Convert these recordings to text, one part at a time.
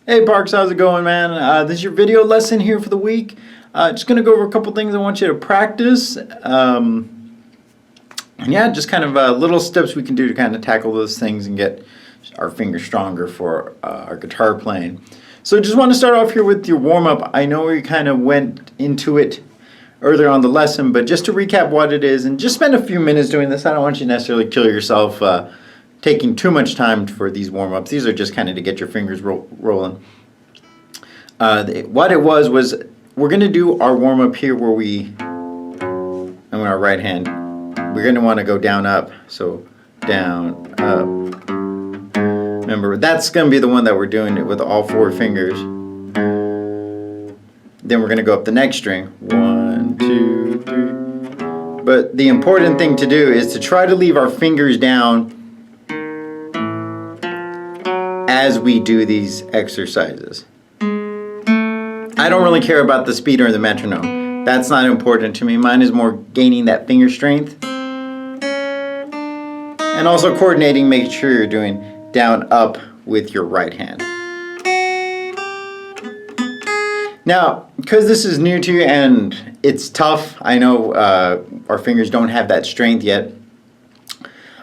Hey Parks, how's it going, man? This is your video lesson here for the week. Just gonna go over a couple things I want you to practice. And yeah, just kind of little steps we can do to kind of tackle those things and get our fingers stronger for our guitar playing. So just want to start off here with your warm-up. I know we kind of went into it earlier on the lesson, but just to recap what it is, and just spend a few minutes doing this. I don't want you to necessarily kill yourself taking too much time for these warm-ups. These are just kind of to get your fingers rolling. What it was we're going to do our warm-up here where we, and with our right hand, we're going to want to go down, up. So down, up. Remember, that's going to be the one that we're doing it with all four fingers. Then we're going to go up the next string. 1, 2, 3. But the important thing to do is to try to leave our fingers down as we do these exercises. I don't really care about the speed or the metronome. That's not important to me. Mine is more gaining that finger strength. And also coordinating, make sure you're doing down, up with your right hand. Now, because this is new to you and it's tough, I know our fingers don't have that strength yet.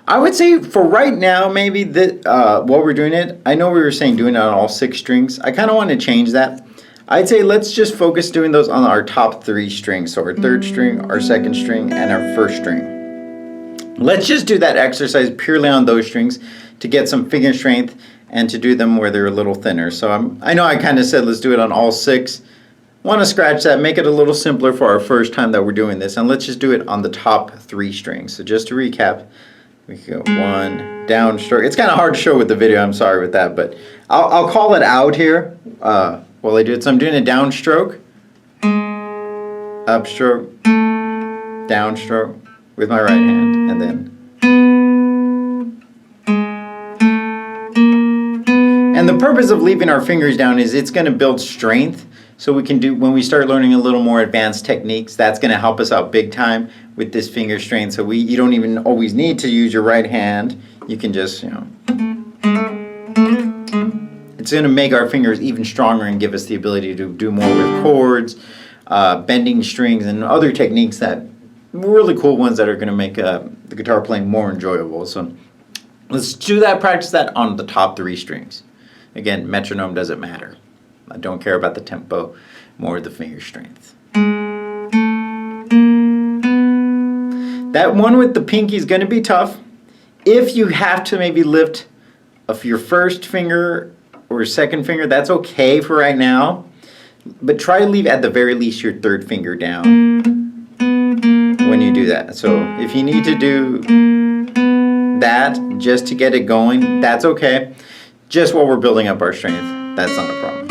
I would say for right now, maybe what we're doing it, I know we were saying doing it on all 6 strings. I kind of want to change that. I'd say let's just focus doing those on our top 3 strings. So our 3rd string, our 2nd string, and our 1st string. Let's just do that exercise purely on those strings to get some finger strength and to do them where they're a little thinner. So I know I kind of said let's do it on all 6. Want to scratch that, make it a little simpler for our first time that we're doing this, and let's just do it on the top 3 strings. So just to recap, we can go 1, down stroke. It's kind of hard to show with the video, I'm sorry with that, but I'll call it out here while I do it. So I'm doing a downstroke, upstroke, downstroke with my right hand, and then. And the purpose of leaving our fingers down is it's going to build strength. So we can do, when we start learning a little more advanced techniques, that's going to help us out big time with this finger strength. So you don't even always need to use your right hand. You can just, it's going to make our fingers even stronger and give us the ability to do more with chords, bending strings, and other techniques that really cool ones that are going to make the guitar playing more enjoyable. So let's do that, practice that on the top 3 strings. Again, metronome doesn't matter. I don't care about the tempo, more the finger strength. That one with the pinky is going to be tough. If you have to maybe lift your 1st finger or 2nd finger, that's okay for right now. But try to leave at the very least your 3rd finger down when you do that. So if you need to do that just to get it going, that's okay. Just while we're building up our strength, that's not a problem.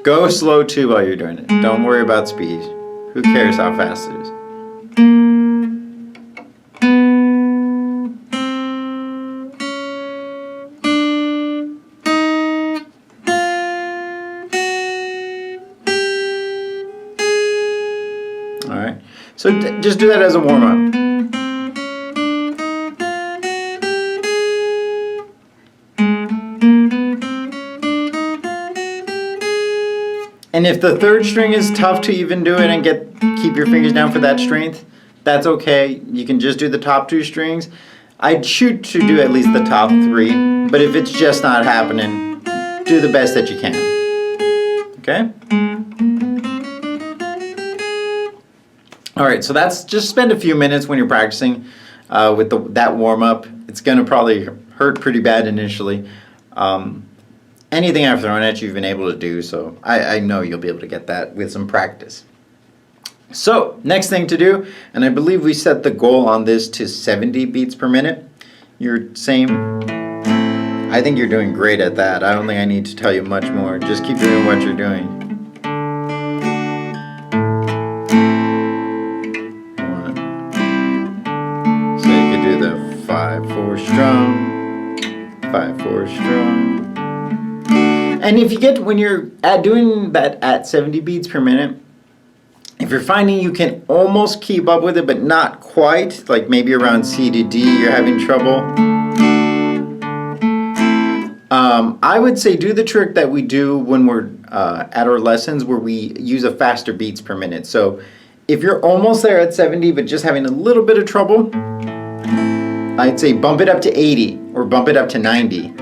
Go slow too while you're doing it. Don't worry about speed. Who cares how fast it is? Alright, so just do that as a warm-up. And if the 3rd string is tough to even do it and keep your fingers down for that strength, that's okay. You can just do the top 2 strings. I'd shoot to do at least the top 3, but if it's just not happening, do the best that you can. Okay? Alright, so that's just spend a few minutes when you're practicing with that warm-up. It's going to probably hurt pretty bad initially. Anything I've thrown at you, you've been able to do, so I know you'll be able to get that with some practice. So, next thing to do, and I believe we set the goal on this to 70 beats per minute. You're same. I think you're doing great at that. I don't think I need to tell you much more. Just keep doing what you're doing. 1. So you could do the 5/4 strum, 5/4 strum. And if you get, when you're doing that at 70 beats per minute, if you're finding you can almost keep up with it but not quite, like maybe around C to D you're having trouble, I would say do the trick that we do when we're at our lessons where we use a faster beats per minute. So if you're almost there at 70 but just having a little bit of trouble, I'd say bump it up to 80 or bump it up to 90.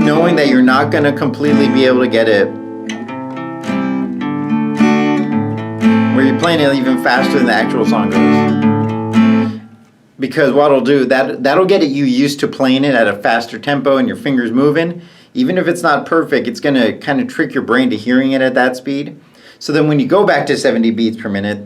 Knowing that you're not going to completely be able to get it where you're playing it even faster than the actual song goes. Because what it'll do, that'll get you used to playing it at a faster tempo and your fingers moving. Even if it's not perfect, it's going to kind of trick your brain to hearing it at that speed. So then when you go back to 70 beats per minute,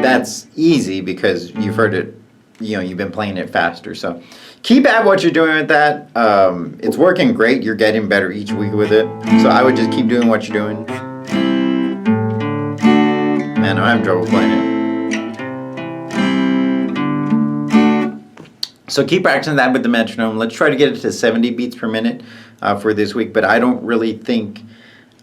that's easy because you've heard it, you've been playing it faster. So keep at what you're doing with that. It's working great. You're getting better each week with it. So I would just keep doing what you're doing. Man, I'm having trouble playing it. So keep practicing that with the metronome. Let's try to get it to 70 beats per minute for this week. But I don't really think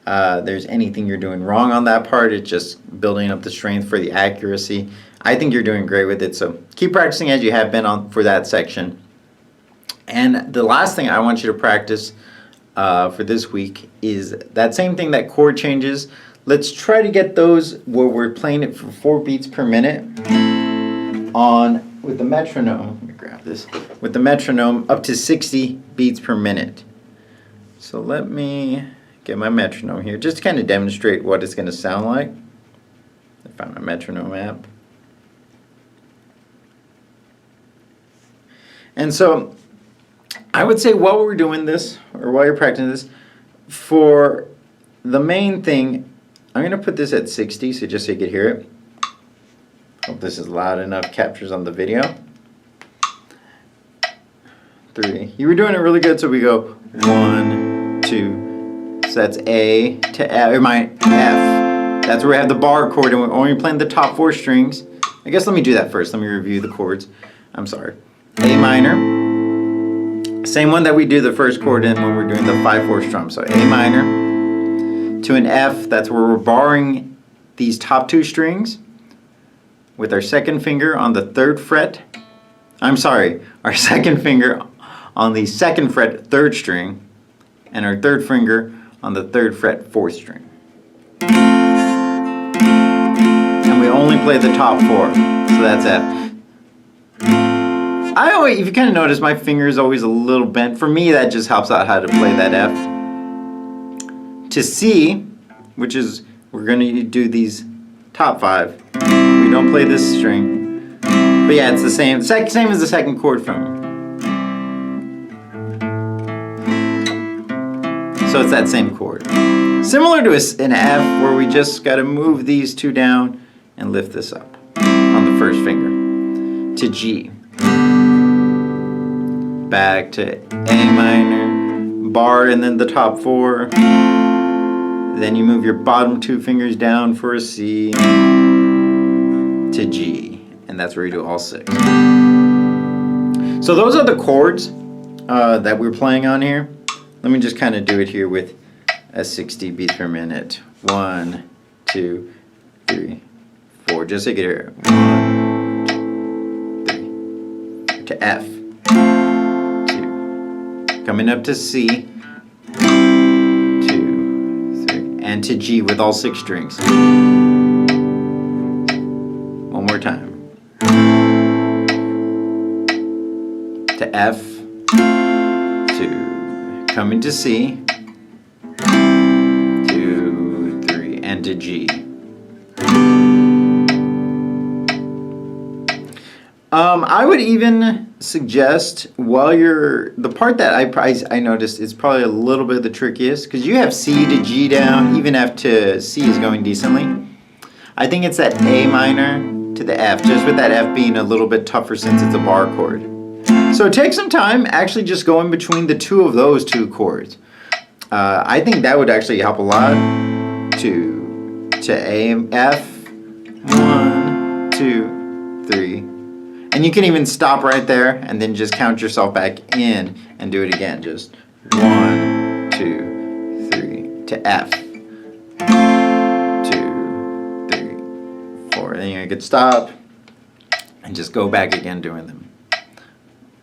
there's anything you're doing wrong on that part. It's just building up the strength for the accuracy. I think you're doing great with it. So keep practicing as you have been for that section. And the last thing I want you to practice for this week is that same thing, that chord changes. Let's try to get those where we're playing it for 4 beats per minute with the metronome. Let me grab this. With the metronome up to 60 beats per minute. So let me get my metronome here just to kind of demonstrate what it's going to sound like. I found my metronome app. And so I would say while we're doing this, or while you're practicing this, for the main thing, I'm going to put this at 60, so just so you can hear it. Hope this is loud enough, captures on the video. 3. You were doing it really good, so we go 1, 2. So that's A to F, or my F. That's where we have the bar chord, and we're only playing the top 4 strings. I guess let me do that first. Let me review the chords. I'm sorry. A minor. Same one that we do the first chord in when we're doing the 5/4 strum. So A minor to an F. That's where we're barring these top 2 strings with our second finger on the 3rd fret. I'm sorry, our second finger on the 2nd fret 3rd string, and our 3rd finger on the 3rd fret 4th string. And we only play the top 4, so that's F. If you kind of notice, my finger is always a little bent. For me, that just helps out how to play that F. To C, which is, we're going to do these top 5. We don't play this string. But yeah, it's the same as the second chord from. So it's that same chord. Similar to an F, where we just got to move these 2 down and lift this up on the first finger. To G. Back to A minor, bar, and then the top 4. Then you move your bottom 2 fingers down for a C to G, and that's where you do all 6. So those are the chords that we're playing on here. Let me just kind of do it here with a 60 beats per minute. 1, 2, 3, 4. Just so you can hear it. 1, 2, 3. To F. 2. Coming up to C. 2, 3. And to G with all 6 strings. One more time. To F. 2. Coming to C. 2, 3. And to G. I would even suggest the part that I noticed is probably a little bit the trickiest, because you have C to G down, even F to C is going decently. I think it's that A minor to the F, just with that F being a little bit tougher since it's a bar chord. So take some time actually just going between the 2 of those 2 chords. I think that would actually help a lot. To A, F, 1, 2, 3. And you can even stop right there and then just count yourself back in and do it again. Just 1, 2, 3 to F. 2, 3, 4. Then you could stop And just go back again doing them.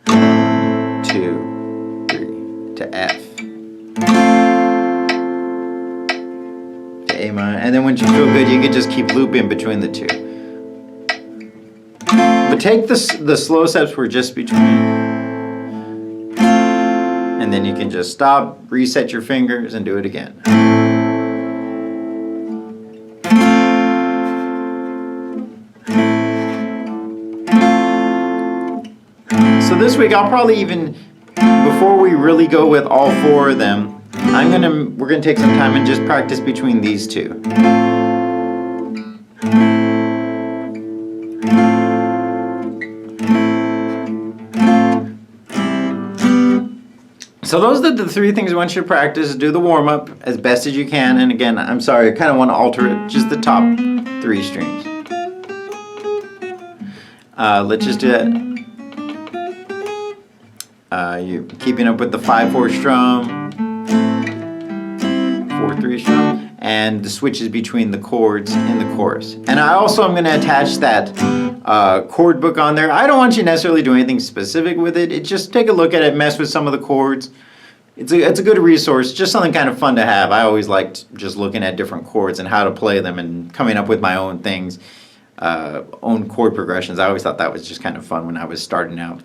1, 2, 3 to F. To A minor. And then once you feel good, you can just keep looping between the two. But take the slow steps were just between. And then you can just stop, reset your fingers, and do it again. So this week I'll probably even, before we really go with all 4 of them, we're gonna take some time and just practice between these two. So those are the 3 things I want you to practice. Do the warm-up as best as you can. And again, I'm sorry, I kind of want to alter it, just the top 3 strings. Let's just do that. You're keeping up with the 5/4 strum, 4/3 strum, and the switches between the chords in the chorus. And I also am going to attach that chord book on there. I don't want you to necessarily do anything specific with it. It just take a look at it, mess with some of the chords. It's a good resource, just something kind of fun to have. I always liked just looking at different chords and how to play them and coming up with my own things, own chord progressions. I always thought that was just kind of fun when I was starting out.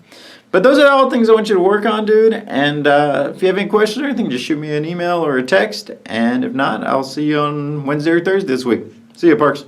But those are all things I want you to work on, dude. And if you have any questions or anything, just shoot me an email or a text. And if not, I'll see you on Wednesday or Thursday this week. See you, Parks.